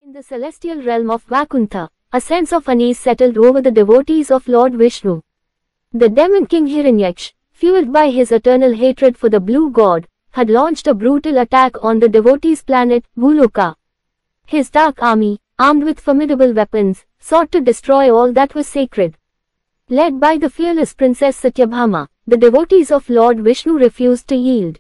In the celestial realm of Vaikuntha, a sense of unease settled over the devotees of Lord Vishnu. The demon king Hiranyaksha, fueled by his eternal hatred for the blue god, had launched a brutal attack on the devotees' planet, Bhuloka. His dark army, armed with formidable weapons, sought to destroy all that was sacred. Led by the fearless princess Satyabhama, the devotees of Lord Vishnu refused to yield.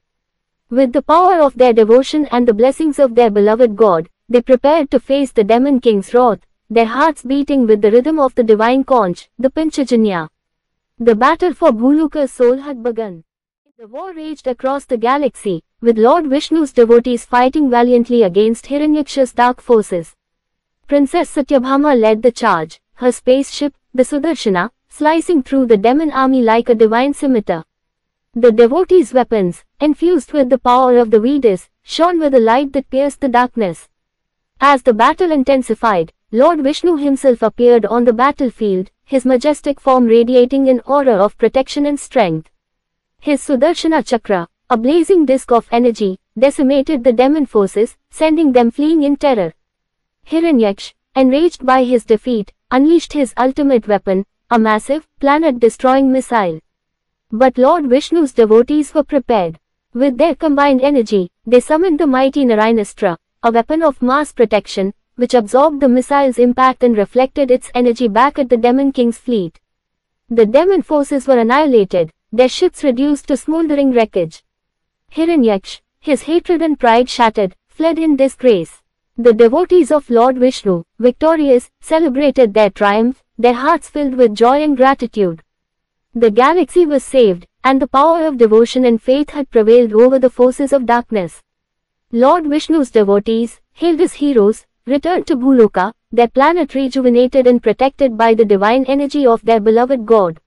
With the power of their devotion and the blessings of their beloved god, they prepared to face the demon king's wrath, their hearts beating with the rhythm of the divine conch, the Panchajanya. The battle for Bhuloka's soul had begun. The war raged across the galaxy, with Lord Vishnu's devotees fighting valiantly against Hiranyaksha's dark forces. Princess Satyabhama led the charge, her spaceship, the Sudarshana, slicing through the demon army like a divine scimitar. The devotees' weapons, infused with the power of the Vedas, shone with a light that pierced the darkness. As the battle intensified, Lord Vishnu himself appeared on the battlefield, his majestic form radiating an aura of protection and strength. His Sudarshana Chakra, a blazing disk of energy, decimated the demon forces, sending them fleeing in terror. Hiranyaksha, enraged by his defeat, unleashed his ultimate weapon, a massive, planet-destroying missile. But Lord Vishnu's devotees were prepared. With their combined energy, they summoned the mighty Narayanastra, a weapon of mass protection, which absorbed the missile's impact and reflected its energy back at the demon king's fleet. The demon forces were annihilated, their ships reduced to smoldering wreckage. Hiranyaksha, his hatred and pride shattered, fled in disgrace. The devotees of Lord Vishnu, victorious, celebrated their triumph, their hearts filled with joy and gratitude. The galaxy was saved, and the power of devotion and faith had prevailed over the forces of darkness. Lord Vishnu's devotees, hailed as heroes, returned to Bhuloka, their planet rejuvenated and protected by the divine energy of their beloved god.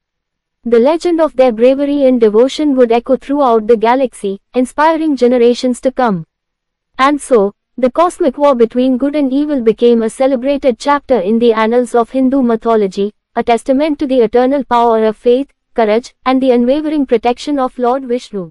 The legend of their bravery and devotion would echo throughout the galaxy, inspiring generations to come. And so, the cosmic war between good and evil became a celebrated chapter in the annals of Hindu mythology, a testament to the eternal power of faith, courage, and the unwavering protection of Lord Vishnu.